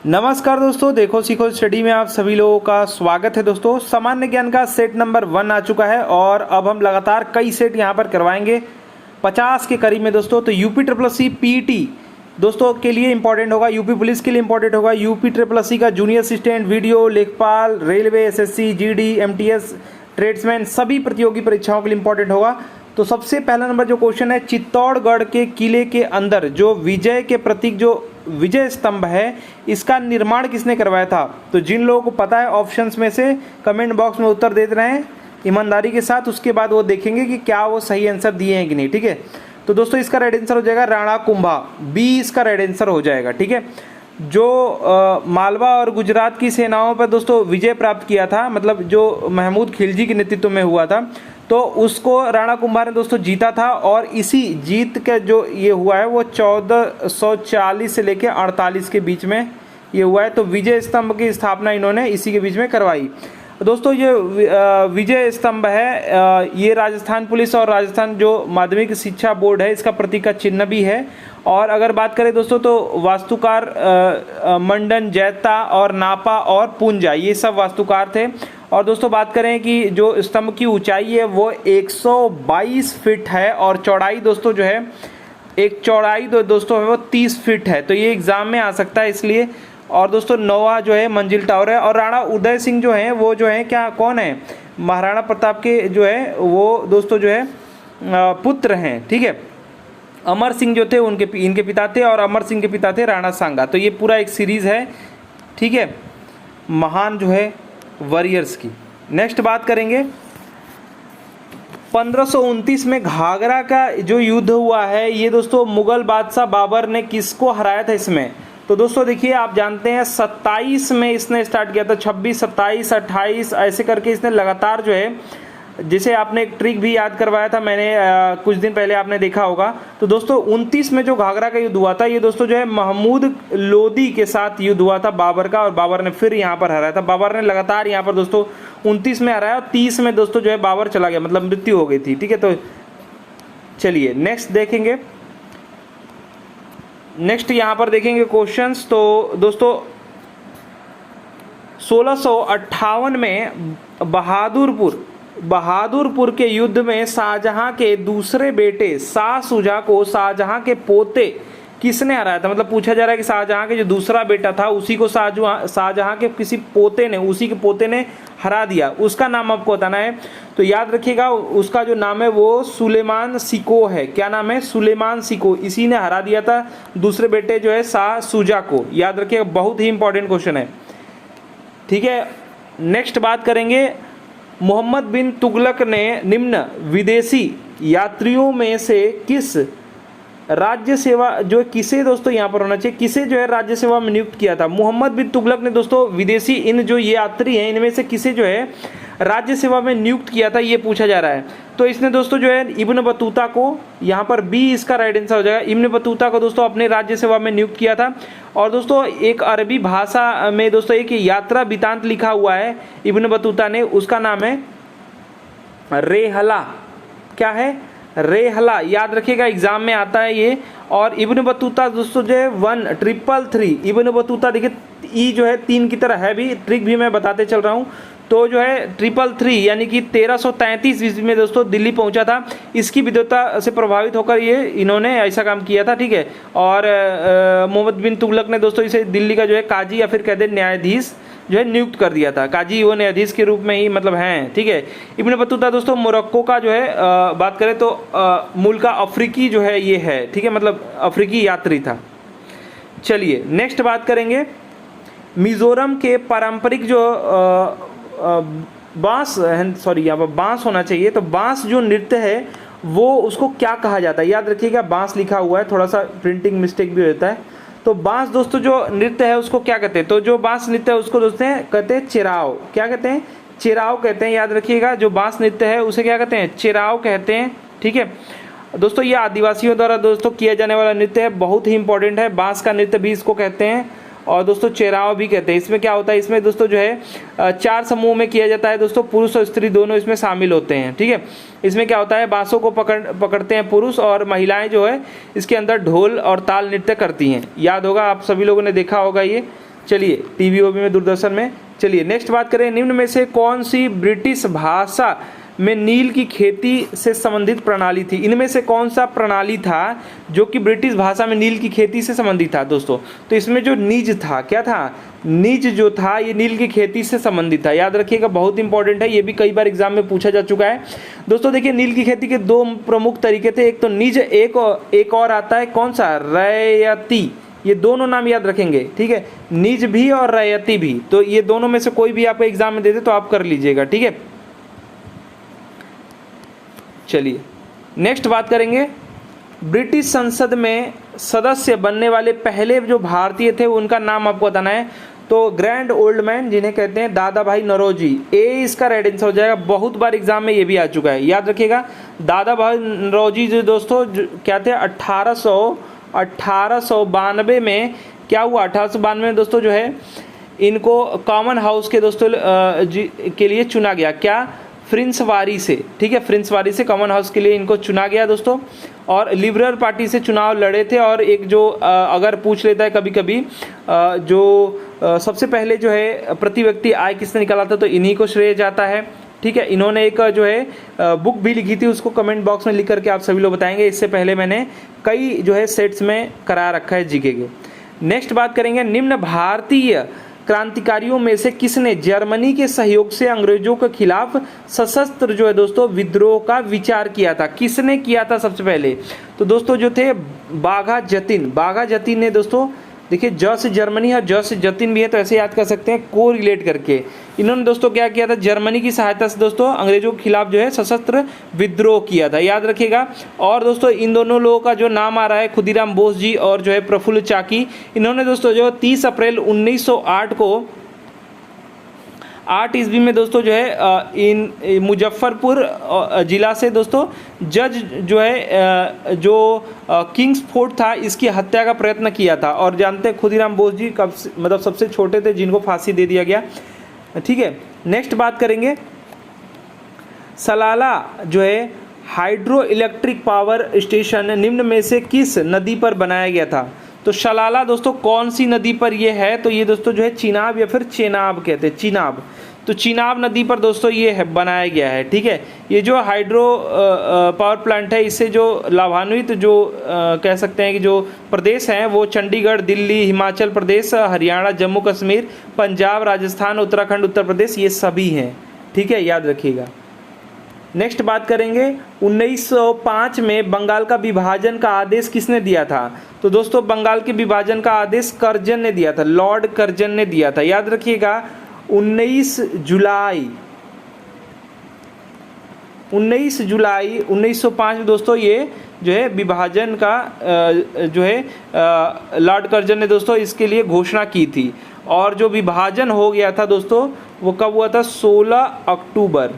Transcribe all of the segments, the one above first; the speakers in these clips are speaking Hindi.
नमस्कार दोस्तों, देखो सीखो स्टडी में आप सभी लोगों का स्वागत है। दोस्तों सामान्य ज्ञान का सेट नंबर 1 आ चुका है और अब हम लगातार कई सेट यहाँ पर करवाएंगे 50 के करीब में दोस्तों। तो यूपी ट्रिपल सी पीटी दोस्तों के लिए इंपॉर्टेंट होगा, यूपी पुलिस के लिए इंपॉर्टेंट होगा, यूपी ट्रिपल सी का जूनियर असिस्टेंट, वीडियो, लेखपाल, railway, SSC, GD, MTS, tradesman सभी प्रतियोगी परीक्षाओं के लिए इंपॉर्टेंट होगा। तो सबसे पहला नंबर जो क्वेश्चन है, चित्तौड़गढ़ के किले के अंदर जो विजय के प्रतीक जो विजय स्तंभ है, इसका निर्माण किसने करवाया था? तो जिन लोगों को पता है ऑप्शंस में से कमेंट बॉक्स में उत्तर दे रहे हैं ईमानदारी के साथ, उसके बाद वो देखेंगे कि क्या वो सही आंसर दिए हैं कि नहीं। ठीक है, तो दोस्तों इसका राइट आंसर हो जाएगा राणा कुंभा, बी इसका राइट आंसर हो जाएगा। ठीक है, जो मालवा और गुजरात की सेनाओं पर दोस्तों विजय प्राप्त किया था, मतलब जो महमूद खिलजी के नेतृत्व में हुआ था, तो उसको राणा कुंभा ने दोस्तों जीता था। और इसी जीत का जो ये हुआ है वो 1440 से लेकर 48 के बीच में ये हुआ है। तो विजय स्तंभ की स्थापना इन्होंने इसी के बीच में करवाई। दोस्तों ये विजय स्तंभ है, ये राजस्थान पुलिस और राजस्थान जो माध्यमिक शिक्षा बोर्ड है इसका प्रतीक का चिन्ह भी है। और अगर बात करें दोस्तों तो वास्तुकार मंडन, जैता और नापा और पूंजा ये सब वास्तुकार थे। और दोस्तों बात करें कि जो स्तंभ की ऊंचाई है वो 122 फीट है और चौड़ाई दोस्तों जो है दोस्तों है वो 30 फीट है। तो ये एग्जाम में आ सकता है इसलिए। और दोस्तों 9वां जो है मंजिल टावर है। और राणा उदय सिंह जो है वो जो है क्या कौन है, महाराणा प्रताप के जो है वो दोस्तों जो है पुत्र हैं। ठीक है, अमर सिंह जो थे इनके पिता थे और अमर सिंह के पिता थे राणा सांगा। तो ये पूरा एक सीरीज है। ठीक है, महान जो है वॉरियर्स की। नेक्स्ट बात करेंगे 1529 में घाघरा का जो युद्ध हुआ है, ये दोस्तों मुगल बादशाह बाबर ने किसको हराया था इसमें? तो दोस्तों देखिए, आप जानते हैं 27 में इसने स्टार्ट किया था, 26, 27, 28 ऐसे करके इसने लगातार जो है, जिसे आपने एक ट्रिक भी याद करवाया था मैंने कुछ दिन पहले आपने देखा होगा। तो दोस्तों 29 में जो घाघरा का युद्ध हुआ था, ये दोस्तों जो है महमूद लोदी के साथ युद्ध हुआ था बाबर का, और बाबर ने फिर यहाँ पर हराया था। बाबर ने लगातार यहाँ पर दोस्तों 29 में हराया और 30 में दोस्तों जो है बाबर चला गया, मतलब मृत्यु हो गई थी। ठीक है, तो चलिए नेक्स्ट देखेंगे। नेक्स्ट यहाँ पर देखेंगे क्वेश्चंस। तो दोस्तों 1658 में बहादुरपुर के युद्ध में शाहजहां के दूसरे बेटे शाह शुजा को शाहजहां के पोते किसने हराया था? मतलब पूछा जा रहा है कि शाहजहां के जो दूसरा बेटा था उसी को शाहजहां के किसी पोते ने, उसी के पोते ने हरा दिया। उसका नाम आपको बताना है। तो याद रखिएगा उसका जो नाम है वो सुलेमान सिको है। क्या नाम है? सुलेमान सिको। इसी ने हरा दिया था दूसरे बेटे जो है शाह शुजा को। याद रखिएगा, बहुत ही इंपॉर्टेंट क्वेश्चन है। ठीक है, नेक्स्ट बात करेंगे। मोहम्मद बिन तुगलक ने निम्न विदेशी यात्रियों में से किस राज्य सेवा जो किसे दोस्तों यहाँ पर होना चाहिए, किसे जो है राज्य सेवा में नियुक्त किया था? मोहम्मद बिन तुगलक ने दोस्तों विदेशी इन जो ये यात्री हैं इनमें से किसे जो है राज्य सेवा में नियुक्त किया था, ये पूछा जा रहा है। तो इसने दोस्तों जो है इब्न बतूता को, यहाँ पर बी इसका राइट आंसर हो जाएगा, इब्न बतूता को दोस्तों अपने राज्य सेवा में नियुक्त किया था। और दोस्तों एक अरबी भाषा में दोस्तों एक यात्रा वृतांत लिखा हुआ है इब्न बतूता ने, उसका नाम है रेहला। क्या है? रेहला। याद रखिएगा एग्जाम में आता है ये। और इब्न बतूता दोस्तों जो है 1333 इब्न बतूता देखिए ई जो है 3 की तरह है, भी ट्रिक भी मैं बताते चल रहा हूँ। तो जो है 333 यानी कि 1333 ईस्वी में दोस्तों दिल्ली पहुंचा था। इसकी विद्वता से प्रभावित होकर ये इन्होंने ऐसा काम किया था। ठीक है, और मोहम्मद बिन तुगलक ने दोस्तों इसे दिल्ली का जो है काजी या फिर कहते हैं न्यायाधीश जो है नियुक्त कर दिया था। काजी वो न्यायाधीश के रूप में ही मतलब हैं। ठीक है, इब्न बतूता दोस्तों मोरक्को का जो है बात करें तो मूल का अफ्रीकी जो है ये है। ठीक है, मतलब अफ्रीकी यात्री था। चलिए नेक्स्ट बात करेंगे। मिजोरम के पारंपरिक जो बांस यहाँ पर बांस होना चाहिए। तो बांस जो नृत्य है वो उसको क्या कहा जाता है? याद रखिएगा बांस लिखा हुआ है, थोड़ा सा प्रिंटिंग मिस्टेक भी होता है। तो बांस दोस्तों जो नृत्य है उसको क्या कहते हैं? तो जो बांस नृत्य है उसको दोस्तों कहते हैं चिराव। क्या कहते हैं? चिराव कहते हैं। याद रखिएगा जो बांस नृत्य है उसे क्या कहते हैं? चिराव कहते हैं। ठीक है दोस्तों, ये आदिवासियों द्वारा दोस्तों किया जाने वाला नृत्य है, बहुत ही इंपॉर्टेंट है। बांस का नृत्य भी इसको कहते हैं और दोस्तों चेराव भी कहते हैं। इसमें क्या होता है? इसमें दोस्तों जो है 4 समूह में किया जाता है दोस्तों, पुरुष और स्त्री दोनों इसमें शामिल होते हैं। ठीक है, इसमें क्या होता है? बांसों को पकड़ते हैं पुरुष और महिलाएं जो है इसके अंदर ढोल और ताल नृत्य करती हैं। याद होगा, आप सभी लोगों ने देखा होगा ये। चलिए टीवीओबी में, दूरदर्शन में। चलिए नेक्स्ट बात करें, निम्न में से कौन सी ब्रिटिश भाषा में नील की खेती से संबंधित प्रणाली थी? इनमें से कौन सा प्रणाली था जो कि ब्रिटिश भाषा में नील की खेती से संबंधित था दोस्तों? तो इसमें जो निज था, क्या था? निज जो था ये नील की खेती से संबंधित था। याद रखिएगा, बहुत इंपॉर्टेंट है, ये भी कई बार एग्जाम में पूछा जा चुका है दोस्तों। देखिए नील की खेती के दो प्रमुख तरीके थे, एक तो निज, एक और आता है कौन सा? रैयती। ये दोनों नाम याद रखेंगे, ठीक है, निज भी और रैयती भी। तो ये दोनों में से कोई भी आप एग्जाम में दे दे तो आप कर लीजिएगा, ठीक है। चलिए नेक्स्ट बात करेंगे, ब्रिटिश संसद में सदस्य बनने वाले पहले जो भारतीय थे उनका नाम आपको बताना है। तो ग्रैंड ओल्ड मैन जिन्हें कहते हैं दादा भाई नौरोजी, ए इसका राइट आंसर हो जाएगा। बहुत बार एग्जाम में ये भी आ चुका है, याद रखिएगा। दादा भाई नौरोजी जो दोस्तों क्या थे? 1892 में क्या हुआ? 1892 में दोस्तों जो है इनको कॉमन हाउस के दोस्तों के लिए चुना गया। क्या? फ्रिंसवारी से, ठीक है, फ्रिंसवारी से कॉमन हाउस के लिए इनको चुना गया दोस्तों। और लिबरल पार्टी से चुनाव लड़े थे। और एक जो अगर पूछ लेता है कभी कभी जो सबसे पहले जो है प्रति व्यक्ति आय किसने निकाला था, तो इन्हीं को श्रेय जाता है, ठीक है। इन्होंने एक जो है बुक भी लिखी थी, उसको कमेंट बॉक्स में लिख करके आप सभी लोग बताएंगे। इससे पहले मैंने कई जो है सेट्स में करा रखा है जीके के। नेक्स्ट बात करेंगे, निम्न भारतीय क्रांतिकारियों में से किसने जर्मनी के सहयोग से अंग्रेजों के खिलाफ सशस्त्र जो है दोस्तों विद्रोह का विचार किया था? किसने किया था सबसे पहले? तो दोस्तों जो थे बाघा जतिन। बाघा जतिन ने दोस्तों, देखिए ज से जर्मनी है, ज से जतिन भी है, तो ऐसे याद कर सकते हैं को रिलेट करके। इन्होंने दोस्तों क्या किया था? जर्मनी की सहायता से दोस्तों अंग्रेजों के खिलाफ जो है सशस्त्र विद्रोह किया था, याद रखिएगा। और दोस्तों इन दोनों लोगों का जो नाम आ रहा है, खुदीराम बोस जी और जो है प्रफुल्ल चाकी, इन्होंने दोस्तों जो 30 अप्रैल 1908 को 8 ईस्वी में दोस्तों जो है इन मुजफ्फरपुर जिला से दोस्तों जज जो है जो किंग्स फोर्ट था इसकी हत्या का प्रयत्न किया था। और जानते हैं खुदीराम बोस जी कब मतलब सबसे छोटे थे जिनको फांसी दे दिया गया, ठीक है। नेक्स्ट बात करेंगे, सलाला जो है हाइड्रो इलेक्ट्रिक पावर स्टेशन निम्न में से किस नदी पर बनाया गया था? तो शलाला दोस्तों कौन सी नदी पर ये है? तो ये दोस्तों जो है चिनाब या फिर चेनाब कहते हैं, चिनाब। तो चिनाब नदी पर दोस्तों ये है बनाया गया है, ठीक है। ये जो हाइड्रो पावर प्लांट है, इससे जो लाभान्वित जो कह सकते हैं कि जो प्रदेश हैं वो चंडीगढ़, दिल्ली, हिमाचल प्रदेश, हरियाणा, जम्मू कश्मीर, पंजाब, राजस्थान, उत्तराखंड, उत्तर प्रदेश, ये सभी हैं, ठीक है, याद रखिएगा। नेक्स्ट बात करेंगे, 1905 में बंगाल का विभाजन का आदेश किसने दिया था? तो दोस्तों बंगाल के विभाजन का आदेश कर्जन ने दिया था, लॉर्ड कर्जन ने दिया था, याद रखिएगा। 19 जुलाई 1905 में दोस्तों ये जो है विभाजन का जो है लॉर्ड कर्जन ने दोस्तों इसके लिए घोषणा की थी। और जो विभाजन हो गया था दोस्तों वो कब हुआ था? 16 अक्टूबर,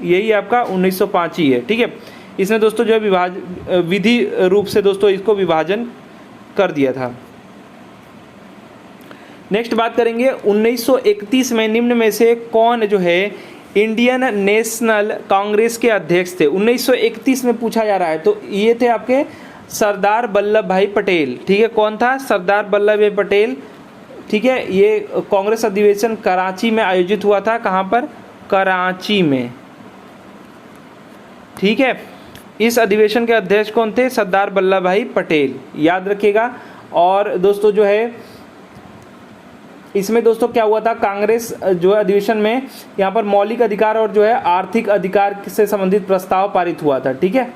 यही आपका 1905 ही है, ठीक है। इसने दोस्तों जो है विधि रूप से दोस्तों इसको विभाजन कर दिया था। नेक्स्ट बात करेंगे, 1931 में निम्न में से कौन जो है इंडियन नेशनल कांग्रेस के अध्यक्ष थे? 1931 में पूछा जा रहा है, तो ये थे आपके सरदार वल्लभ भाई पटेल, ठीक है। कौन था? सरदार वल्लभ भाई पटेल, ठीक है। ये कांग्रेस अधिवेशन कराची में आयोजित हुआ था। कहाँ पर? कराची में, ठीक है। इस अधिवेशन के अध्यक्ष कौन थे? सरदार वल्लभ भाई पटेल, याद रखिएगा। और दोस्तों जो है इसमें दोस्तों क्या हुआ था? कांग्रेस जो है अधिवेशन में यहाँ पर मौलिक अधिकार और जो है आर्थिक अधिकार से संबंधित प्रस्ताव पारित हुआ था, ठीक है।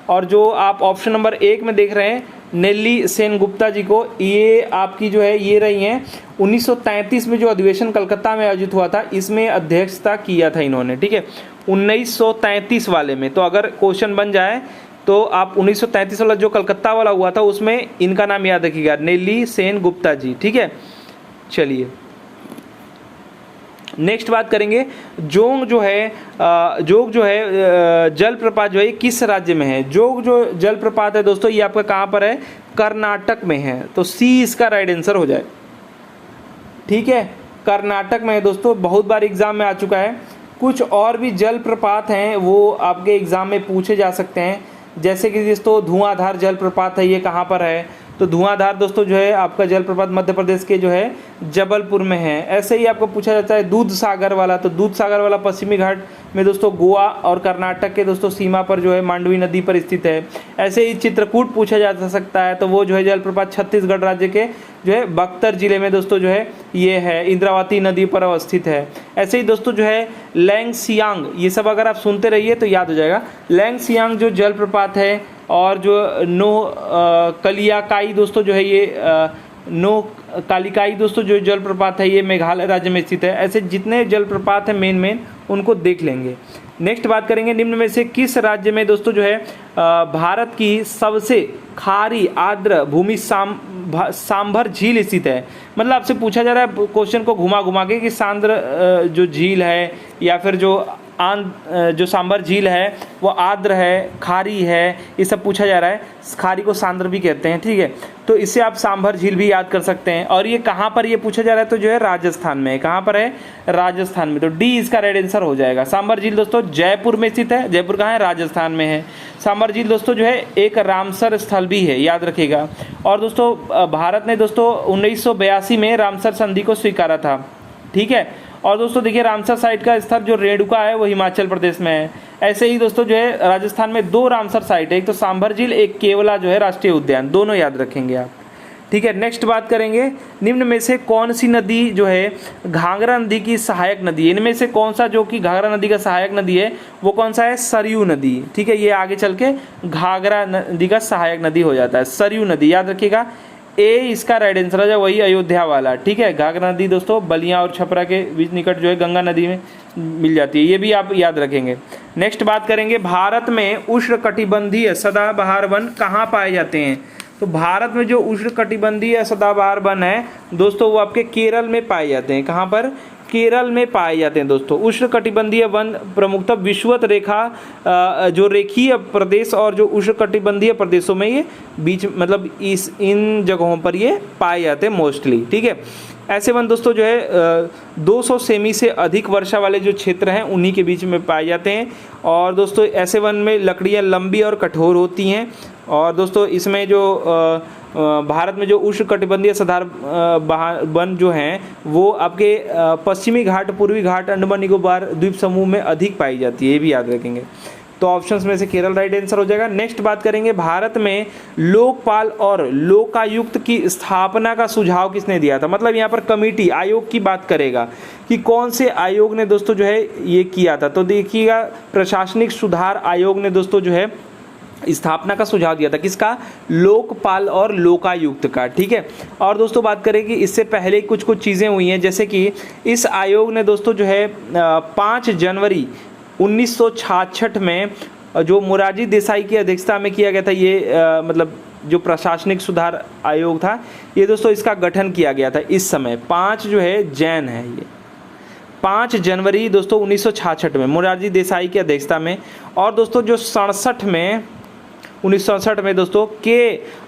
और जो आप ऑप्शन नंबर 1 में देख रहे हैं नेल्ली सेनगुप्ता जी को, ये आपकी जो है ये रही हैं। 1933 में जो अधिवेशन कलकत्ता में आयोजित हुआ था इसमें अध्यक्षता किया था इन्होंने, ठीक है, 1933 वाले में। तो अगर क्वेश्चन बन जाए तो आप 1933 वाला जो कलकत्ता वाला हुआ था उसमें इनका नाम याद रखिएगा, नेल्ली सेनगुप्ता जी, ठीक है। चलिए नेक्स्ट बात करेंगे, जोग जो है जलप्रपात जो है किस राज्य में है? जोग जो जलप्रपात है दोस्तों ये आपका कहाँ पर है? कर्नाटक में है। तो सी इसका राइट आंसर हो जाए, ठीक है, कर्नाटक में है दोस्तों। बहुत बार एग्जाम में आ चुका है। कुछ और भी जलप्रपात हैं वो आपके एग्जाम में पूछे जा सकते हैं, जैसे कि दोस्तों धुआंधार जलप्रपात है, ये कहाँ पर है? तो धुआंधार दोस्तों जो है आपका जलप्रपात मध्य प्रदेश के जो है जबलपुर में है। ऐसे ही आपको पूछा जाता है दूध सागर वाला, तो दूध सागर वाला पश्चिमी घाट में दोस्तों गोवा और कर्नाटक के दोस्तों सीमा पर जो है मांडवी नदी पर स्थित है। ऐसे ही चित्रकूट पूछा जा सकता है, तो वो जो है जलप्रपात छत्तीसगढ़ राज्य के जो है बक्सर जिले में दोस्तों जो है ये है, इंद्रावती नदी पर अवस्थित है। ऐसे ही दोस्तों जो है लैंगसियांग, ये सब अगर आप सुनते रहिए तो याद हो जाएगा। लैंगसियांग जो जलप्रपात है और जो कलियाकाई दोस्तों जो है ये कालिकाई दोस्तों जो जलप्रपात है ये मेघालय राज्य में स्थित है। ऐसे जितने जलप्रपात हैं मेन उनको देख लेंगे। नेक्स्ट बात करेंगे, निम्न में से किस राज्य में दोस्तों जो है भारत की सबसे खारी आर्द्र भूमि सांभर झील स्थित है। मतलब आपसे पूछा जा रहा है क्वेश्चन को घुमा घुमा के कि सांद्र जो झील है या फिर जो सांभर झील है वो आर्द्र है, खारी है, ये सब पूछा जा रहा है। खारी को सांद्र भी कहते हैं, ठीक है। तो इससे आप सांभर झील भी याद कर सकते हैं। और ये कहाँ पर ये पूछा जा रहा है, तो जो है राजस्थान में। कहाँ पर है? राजस्थान में। तो डी इसका राइट आंसर हो जाएगा। सांभर झील दोस्तों जयपुर में स्थित है। जयपुर कहाँ है? राजस्थान में है। सांभर झील दोस्तों जो है एक रामसर स्थल भी है, याद रखिएगा। और दोस्तों भारत ने दोस्तों 1982 में रामसर संधि को स्वीकारा था, ठीक है। और दोस्तों देखिए रामसर साइट का स्थल जो रेणुका है वो हिमाचल प्रदेश में है। ऐसे ही दोस्तों जो है राजस्थान में 2 रामसर साइट है, एक तो सांभर झील, एक केवला जो है राष्ट्रीय उद्यान, दोनों याद रखेंगे आप, ठीक है। नेक्स्ट बात करेंगे, निम्न में से कौन सी नदी जो है घाघरा नदी की सहायक नदी है? इनमें से कौन सा जो कि घाघरा नदी का सहायक नदी है वो कौन सा है? सरयू नदी, ठीक है। ये आगे चल के घाघरा नदी का सहायक नदी हो जाता है, सरयू नदी, याद रखिएगा। ए इसका राइट आंसर है, वही अयोध्या वाला, ठीक है। घाघरा नदी दोस्तों बलिया और छपरा के बीच निकट जो है गंगा नदी में मिल जाती है, ये भी आप याद रखेंगे। नेक्स्ट बात करेंगे, भारत में उष्णकटिबंधीय सदाबहार वन कहाँ पाए जाते हैं? तो भारत में जो उष्णकटिबंधीय सदाबहार वन है दोस्तों वो आपके केरल में पाए जाते हैं। कहाँ पर? केरल में पाए जाते हैं दोस्तों। उष्णकटिबंधीय वन प्रमुखतः विषुवत रेखा जो रेखीय प्रदेश और जो उष्णकटिबंधीय प्रदेशों में ये बीच मतलब इन जगहों पर ये पाए जाते हैं मोस्टली, ठीक है। ऐसे वन दोस्तों जो है 200 सेमी से अधिक वर्षा वाले जो क्षेत्र हैं उन्हीं के बीच में पाए जाते हैं। और दोस्तों ऐसे वन में लकड़ियाँ लंबी और कठोर होती हैं। और दोस्तों इसमें जो भारत में जो उष्णकटिबंधीय सदाबहार वन जो हैं वो आपके पश्चिमी घाट, पूर्वी घाट, अंडमान निकोबार द्वीप समूह में अधिक पाई जाती है, ये भी याद रखेंगे। तो ऑप्शंस में से केरल राइट आंसर हो जाएगा। नेक्स्ट बात करेंगे, भारत में लोकपाल और लोकायुक्त की स्थापना का सुझाव किसने दिया था? मतलब यहाँ पर कमेटी आयोग की बात करेगा कि कौन से आयोग ने दोस्तों जो है ये किया था। तो देखिएगा प्रशासनिक सुधार आयोग ने दोस्तों जो है स्थापना का सुझाव दिया था। किसका? लोकपाल और लोकायुक्त का, ठीक है। और दोस्तों बात करें कि इससे पहले कुछ चीज़ें हुई हैं, जैसे कि इस आयोग ने दोस्तों जो है 5 जनवरी 1966 में जो मोरारजी देसाई की अध्यक्षता में किया गया था, ये मतलब जो प्रशासनिक सुधार आयोग था ये दोस्तों इसका गठन किया गया था। इस समय 5 जो है जैन है, ये 5 जनवरी दोस्तों 1966 में मोरारजी देसाई की अध्यक्षता में। और दोस्तों जो 1967 में दोस्तों के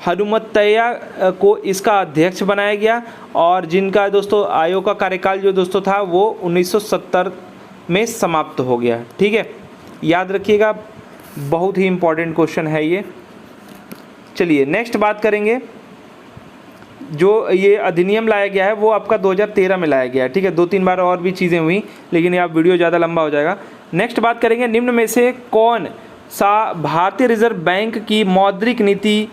हनुमतैया को इसका अध्यक्ष बनाया गया। और जिनका दोस्तों आयोग का कार्यकाल जो दोस्तों था वो 1970 में समाप्त हो गया, ठीक है। याद रखिएगा, बहुत ही इंपॉर्टेंट क्वेश्चन है ये। चलिए नेक्स्ट बात करेंगे, जो ये अधिनियम लाया गया है वो आपका 2013 में लाया गया है, ठीक है। 2-3 बार और भी चीज़ें हुई, लेकिन यहाँ वीडियो ज़्यादा लंबा हो जाएगा। नेक्स्ट बात करेंगे, निम्न में से कौन सा भारतीय रिजर्व बैंक की मौद्रिक नीति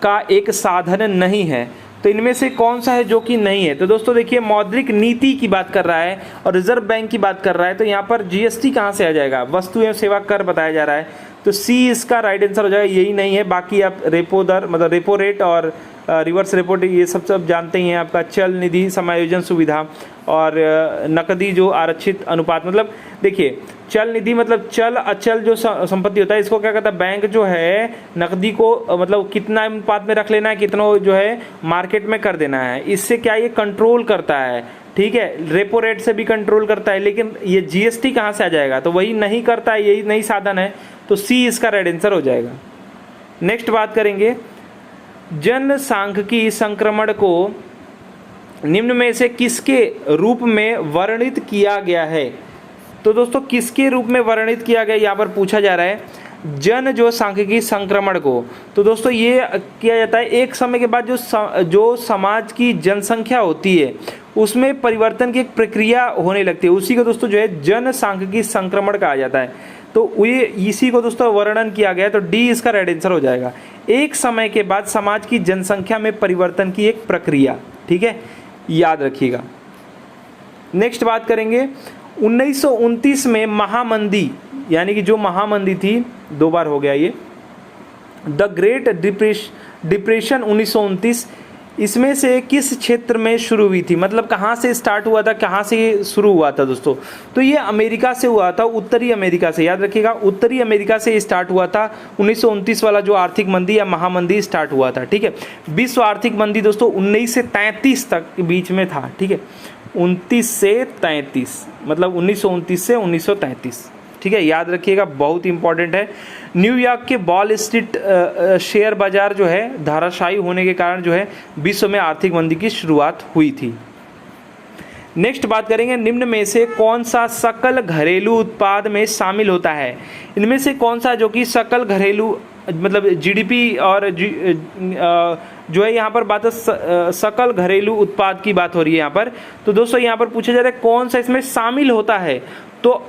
का एक साधन नहीं है? तो इनमें से कौन सा है जो कि नहीं है? तो दोस्तों देखिए मौद्रिक नीति की बात कर रहा है और रिजर्व बैंक की बात कर रहा है, तो यहाँ पर जीएसटी कहाँ से आ जाएगा? वस्तु एवं सेवा कर बताया जा रहा है, तो सी इसका राइट आंसर हो जाएगा, यही नहीं है। बाकी आप रेपो दर मतलब रेपो रेट और रिवर्स रेपो ये सब जानते ही हैं। आपका चल निधि समायोजन सुविधा और नकदी जो आरक्षित अनुपात, मतलब देखिए चल निधि मतलब चल अचल जो संपत्ति होता है इसको क्या कहता है? बैंक जो है नकदी को मतलब कितना अनुपात में रख लेना है, कितना जो है मार्केट में कर देना है, इससे क्या ये कंट्रोल करता है, ठीक है। रेपो रेट से भी कंट्रोल करता है, लेकिन ये जीएसटी कहाँ से आ जाएगा? तो वही नहीं करता है, यही नहीं साधन है, तो सी इसका राइट आंसर हो जाएगा। नेक्स्ट बात करेंगे, जनसांख्यिकी संक्रमण को निम्न में से किसके रूप में वर्णित किया गया है? तो दोस्तों किसके रूप में वर्णित किया गया यहाँ पर पूछा जा रहा है। जन जो सांख्यिकी संक्रमण को, तो दोस्तों ये किया जाता है एक समय के बाद जो समाज की जनसंख्या होती है उसमें परिवर्तन की एक प्रक्रिया होने लगती है, उसी को दोस्तों जो है जन सांख्यिकी संक्रमण कहा जाता है। तो ये इसी को दोस्तों वर्णन किया गया है, तो डी इसका राइट आंसर हो जाएगा। एक समय के बाद समाज की जनसंख्या में परिवर्तन की एक प्रक्रिया, ठीक है, याद रखिएगा। नेक्स्ट बात करेंगे 1929 में महामंदी, यानी कि जो महामंदी थी, 2 बार हो गया ये, द ग्रेट डिप्रेशन 1929, इसमें से किस क्षेत्र में शुरू हुई थी, मतलब कहाँ से स्टार्ट हुआ था, कहाँ से शुरू हुआ था दोस्तों? तो ये अमेरिका से हुआ था, उत्तरी अमेरिका से, याद रखिएगा उत्तरी अमेरिका से स्टार्ट हुआ था 1929 वाला जो आर्थिक मंदी या महामंदी स्टार्ट हुआ था, ठीक है। विश्व आर्थिक मंदी दोस्तों 19 से 33 तक के बीच में था, ठीक है, 29 से 33, मतलब 1929 से 1933, ठीक है, याद रखिएगा, बहुत इंपॉर्टेंट है। न्यूयॉर्क के वॉल स्ट्रीट शेयर बाजार जो है धाराशायी होने के कारण जो है विश्व में आर्थिक मंदी की शुरुआत हुई थी। नेक्स्ट बात करेंगे, निम्न में से कौन सा सकल घरेलू उत्पाद में शामिल होता है? इनमें से कौन सा जो कि सकल घरेलू मतलब जीडीपी और जो है यहाँ पर बात है सकल घरेलू उत्पाद की बात हो रही है यहाँ पर। तो दोस्तों यहाँ पर पूछा जा रहा है कौन सा इसमें शामिल होता है, तो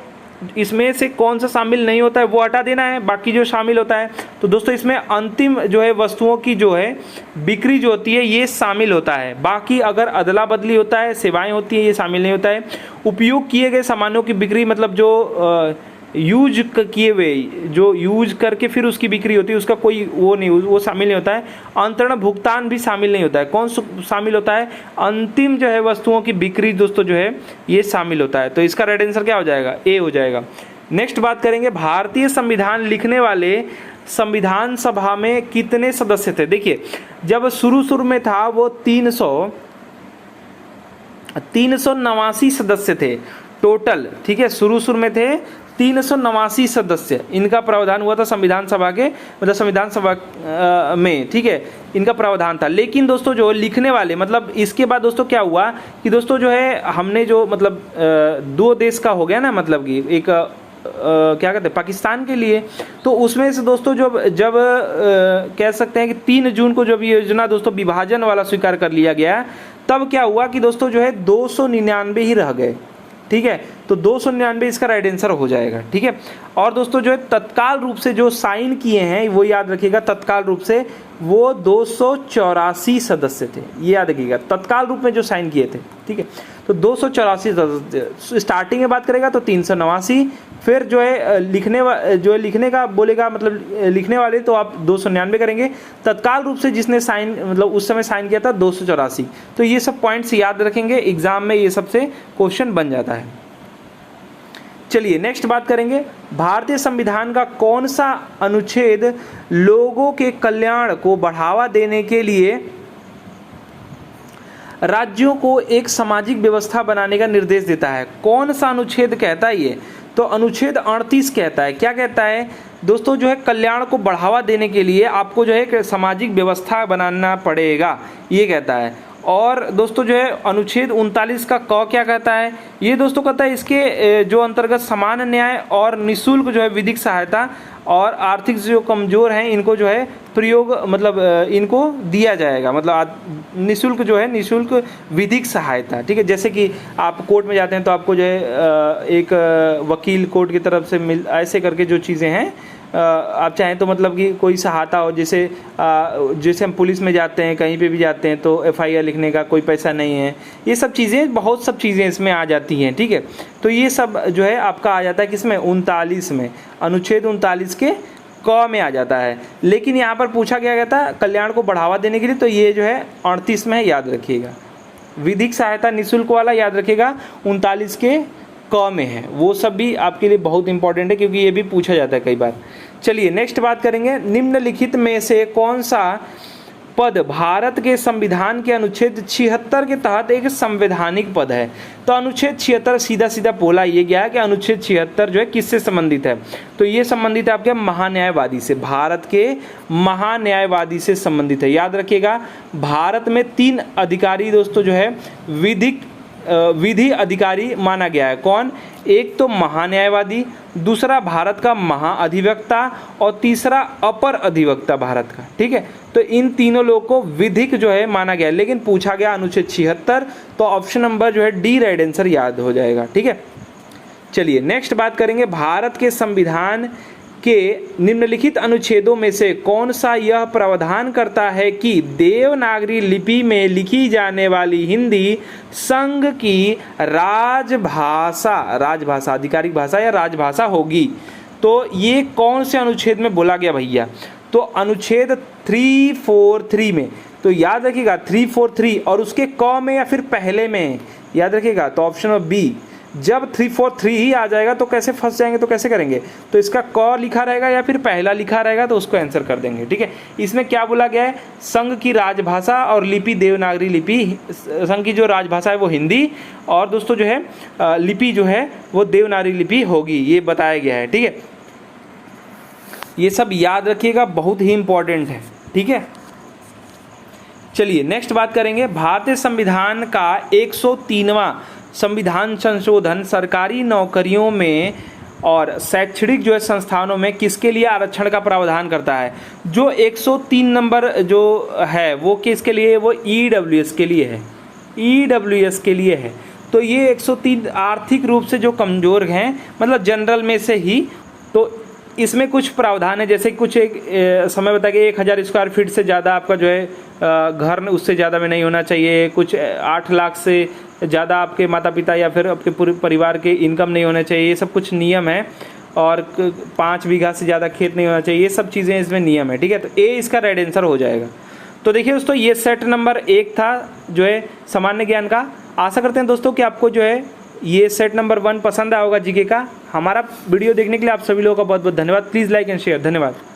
इसमें से कौन सा शामिल नहीं होता है वो हटा देना है, बाकी जो शामिल होता है। तो दोस्तों इसमें अंतिम जो है वस्तुओं की जो है बिक्री जो होती है ये शामिल होता है, बाकी अगर अदला बदली होता है, सेवाएं होती है, ये शामिल नहीं होता है। उपयोग किए गए सामानों की बिक्री, मतलब जो यूज किए हुए, जो यूज करके फिर उसकी बिक्री होती है, उसका कोई वो नहीं, वो शामिल नहीं होता है। अंतरण भुगतान भी शामिल नहीं होता है। कौन शामिल होता है? अंतिम जो है वस्तुओं की बिक्री दोस्तों जो है ये शामिल होता है। तो इसका राइट आंसर क्या हो जाएगा? ए हो जाएगा। नेक्स्ट बात करेंगे, भारतीय संविधान लिखने वाले संविधान सभा में कितने सदस्य थे? देखिए जब शुरू में था वो 389 सदस्य थे टोटल, ठीक है, शुरू में थे 389 सदस्य, इनका प्रावधान हुआ था संविधान सभा के, मतलब संविधान सभा में, ठीक है, इनका प्रावधान था। लेकिन दोस्तों जो लिखने वाले, मतलब इसके बाद दोस्तों क्या हुआ कि दोस्तों जो है हमने जो मतलब 2 देश का हो गया ना, मतलब कि एक क्या कहते हैं पाकिस्तान के लिए, तो उसमें से दोस्तों जब कह सकते हैं कि 3 जून को जब ये योजना दोस्तों विभाजन वाला स्वीकार कर लिया गया, तब क्या हुआ कि दोस्तों जो है 299 ही रह गए, ठीक है। तो 299 इसका राइट आंसर हो जाएगा, ठीक है। और दोस्तों जो है तत्काल रूप से जो साइन किए हैं वो याद रखिएगा, तत्काल रूप से वो 284 सदस्य थे, ये याद रखिएगा, तत्काल रूप में जो साइन किए थे, ठीक है। तो 284 सदस्य, स्टार्टिंग में बात करेगा तो 389, फिर जो है लिखने का बोलेगा, मतलब लिखने वाले तो आप 299 करेंगे, तत्काल रूप से जिसने साइन मतलब उस समय साइन किया था 284। तो ये सब पॉइंट्स याद रखेंगे, एग्जाम में ये सबसे क्वेश्चन बन जाता है। चलिए नेक्स्ट बात करेंगे, भारतीय संविधान का कौन सा अनुच्छेद लोगों के कल्याण को बढ़ावा देने के लिए राज्यों को एक सामाजिक व्यवस्था बनाने का निर्देश देता है? कौन सा अनुच्छेद कहता है ये? तो अनुच्छेद 38 कहता है। क्या कहता है दोस्तों? जो है कल्याण को बढ़ावा देने के लिए आपको जो है एक सामाजिक व्यवस्था बनाना पड़ेगा, ये कहता है। और दोस्तों जो है अनुच्छेद 39 का क क्या कहता है? ये दोस्तों कहता है इसके जो अंतर्गत समान न्याय और निःशुल्क जो है विधिक सहायता और आर्थिक जो कमजोर हैं इनको जो है प्रयोग, मतलब इनको दिया जाएगा, मतलब निःशुल्क जो है निःशुल्क विधिक सहायता, ठीक है। जैसे कि आप कोर्ट में जाते हैं तो आपको जो है एक वकील कोर्ट की तरफ से मिल, ऐसे करके जो चीज़ें हैं आप चाहें तो मतलब कि कोई सहायता हो, जैसे हम पुलिस में जाते हैं, कहीं पे भी जाते हैं तो FIR लिखने का कोई पैसा नहीं है, ये सब चीज़ें, बहुत सब चीज़ें इसमें आ जाती हैं, ठीक है। तो ये सब जो है आपका आ जाता है किसमें? 39 में, अनुच्छेद 39 के क में आ जाता है। लेकिन यहाँ पर पूछा गया था कल्याण को बढ़ावा देने के लिए, तो ये जो है 38 में है, याद रखिएगा। विधिक सहायता निःशुल्क वाला याद रखिएगा 39 के क में है। वो सब भी आपके लिए बहुत इंपॉर्टेंट है क्योंकि ये भी पूछा जाता है कई बार। चलिए नेक्स्ट बात करेंगे, निम्नलिखित में से कौन सा पद भारत के संविधान के अनुच्छेद 76 के तहत एक संवैधानिक पद है? तो अनुच्छेद 76 सीधा सीधा बोला ये गया है कि अनुच्छेद 76 जो है किससे संबंधित है? तो ये संबंधित है आपके महान्यायवादी से, भारत के महान्यायवादी से संबंधित है। याद रखिएगा भारत में 3 अधिकारी दोस्तों जो है विधि अधिकारी माना गया है। कौन? एक तो महान्यायवादी, दूसरा भारत का महाअधिवक्ता और तीसरा अपर अधिवक्ता भारत का। ठीक है, तो इन तीनों लोगों को विधिक जो है माना गया, लेकिन पूछा गया अनुच्छेद 76, तो ऑप्शन नंबर जो है डी राइट आंसर याद हो जाएगा। ठीक है, चलिए नेक्स्ट बात करेंगे, भारत के संविधान के निम्नलिखित अनुच्छेदों में से कौन सा यह प्रावधान करता है कि देवनागरी लिपि में लिखी जाने वाली हिंदी संघ की राजभाषा आधिकारिक भाषा या राजभाषा होगी। तो ये कौन से अनुच्छेद में बोला गया भैया? तो अनुच्छेद 343 में। तो याद रखिएगा 343 और उसके क में या फिर पहले में, याद रखिएगा। तो ऑप्शन नंबर बी, जब 343 ही आ जाएगा तो कैसे फंस जाएंगे, तो कैसे करेंगे? तो इसका क लिखा रहेगा या फिर पहला लिखा रहेगा, तो उसको आंसर कर देंगे। ठीक है, इसमें क्या बोला गया है? संघ की राजभाषा और लिपि देवनागरी लिपि, संघ की जो राजभाषा है वो हिंदी, और दोस्तों जो है लिपि जो है वो देवनागरी लिपि होगी, ये बताया गया है। ठीक है, ये सब याद रखिएगा, बहुत ही इंपॉर्टेंट है। ठीक है, चलिए नेक्स्ट बात करेंगे, भारतीय संविधान का 103वां संविधान संशोधन सरकारी नौकरियों में और शैक्षणिक जो है संस्थानों में किसके लिए आरक्षण का प्रावधान करता है? जो 103 नंबर जो है वो किसके लिए? वो ईडब्ल्यूएस के लिए है, ईडब्ल्यूएस के लिए है। तो ये 103 आर्थिक रूप से जो कमज़ोर हैं, मतलब जनरल में से ही, तो इसमें कुछ प्रावधान है, जैसे कुछ एक समय बता के 1000 स्क्वायर फीट से ज़्यादा आपका जो है घर उससे ज़्यादा में नहीं होना चाहिए, कुछ 8 लाख से ज़्यादा आपके माता पिता या फिर आपके पूरे परिवार के इनकम नहीं होना चाहिए, ये सब कुछ नियम है, और 5 बीघा से ज़्यादा खेत नहीं होना चाहिए, ये सब चीज़ें इसमें नियम है। ठीक है, तो ए इसका राइट आंसर हो जाएगा। तो देखिए दोस्तों, ये सेट नंबर 1 था जो है सामान्य ज्ञान का। आशा करते हैं दोस्तों कि आपको जो है ये सेट नंबर 1 पसंद आया होगा जीके का। हमारा वीडियो देखने के लिए आप सभी लोगों का बहुत बहुत धन्यवाद। Please like and share. धन्यवाद।